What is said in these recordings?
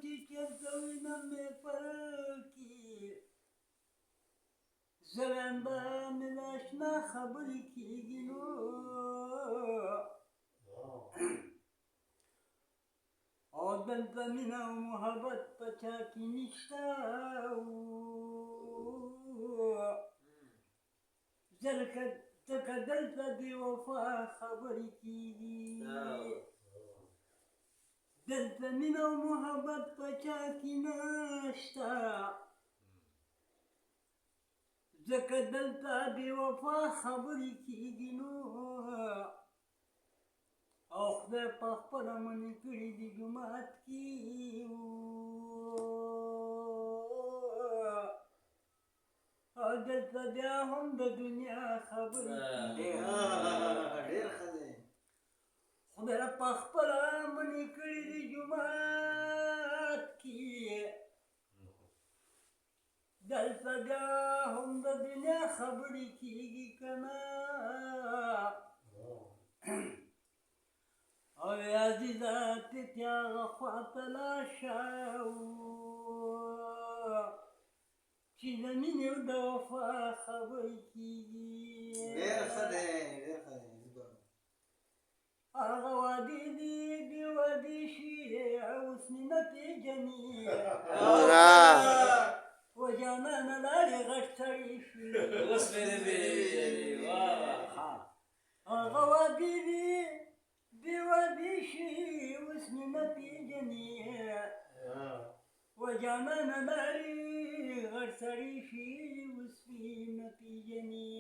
چې چېرته وینم مې پر کې زرنده مې له اشنا خبرې کېږي نو او دلته مینه او محبت په چا کې نشته ځکه دلته بې وفا خبرې کېږي دلته مینه او محبت په چا کې نشته ځکه دلته بې وفا خبرې کېږي نو او خدای په خپله منې کړي دي جومات کې او دلته بیا هم د دنیا خبرې کېږي ډېر ښه دی خدای په خپله منې کړي دي جومات کې دلته بیا هم د دنیا خبرې کېږي که نه او عزیزه تې هغه خواته لاړشه چې د مینې او د وفا خبرې کېږي ډېر ښه دی ډېر ښه دی هغه وعدې دي بې وعدې شي اوس مې نه پېژني و جانانه لاړې غټ سړی شي اوس مې نه پېژني هغه وعدې دي بې وعدې شي اوس مې نه پېژني و جانانه لاړې غټ سړی شي اوس مې نه پېژني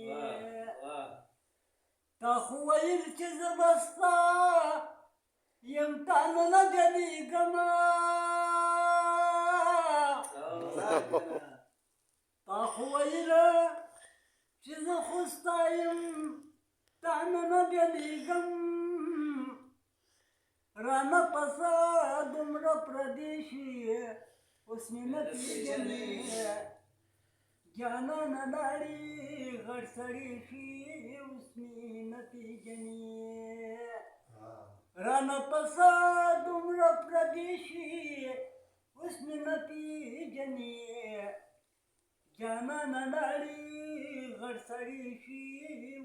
تا خو ویل چې زه به ستا یم تا نه نه جنېږمه تا خو ویله چې زه خو ستا یم تا نه نه جنېږم رانه پسه دومره پردې شي اوس مې نه پېژنې جانانه لاړې غټ سړی شي اوس مې نه پېژنې رانه پسه دومره پردې شي اوس مې نه پېژنې جانانه لاړې غټ سړی شي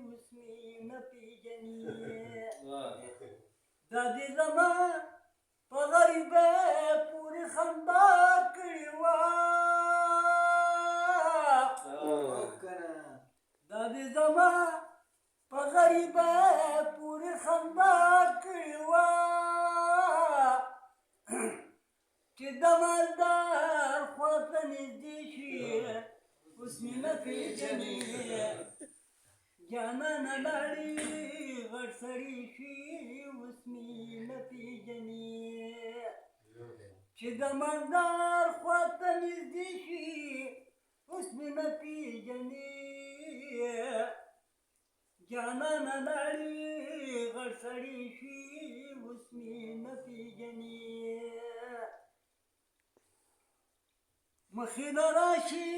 اوس مې نه پېژنې دا دې زما په غریبۍ پورې خندا کړې وه دا دې زما په غریبۍ پورې خندا کړې وه چې د مالدار خواته نږدې شي اوس مې نه پېژنې جانانه لاړې غټ سړی شي اوس مې نه پېژنې چې د مالدار خواته نږدې شي اوس مې نه پېژنې جانانه لاړې غټ سړی شي اوس مې نه پېژنې مخې نه راشي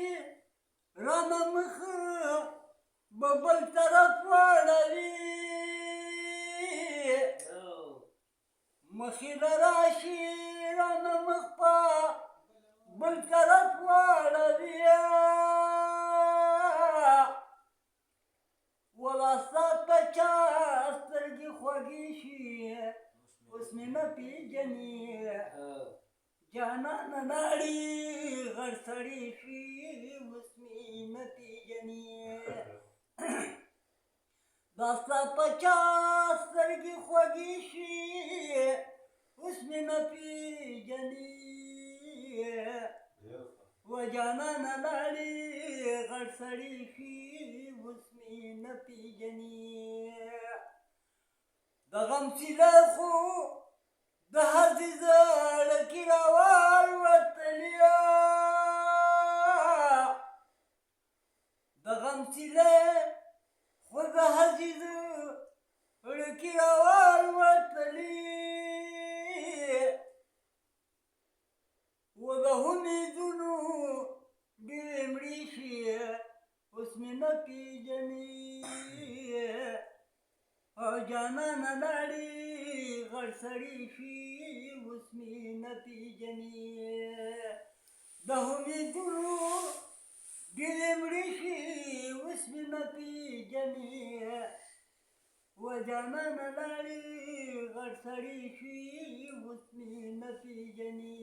رانه مخه به بل طرف واړوي مخې نه راشي رانه مخ په بل طرف واړوي ولا ستا په چا سترګې خوږې شي اوس مې نه پېژنې جانانه لاړې غټ سړی شي اوس مې نه پېژنې دا ستا په چا سترګې خوږې شي اوس مې نه پېژنې و جانانه لاړې غټ سړی شي اوس مې نه پېژنې د غم سیلی خو د هسې زړه کې راوالوتلې د غم سیلی خو د هسې زړه کې راوالوتلې و د امیدونو ډېرې مړې شي اوس مې نه پېژنې او جانانه لاړې غټ سړی شي اوس مې نه پیژني د امیدونو ګلې مړې شي اوس مې نه پیژني و جانانه لاړې غټ سړی شي اوس مې نه پیژني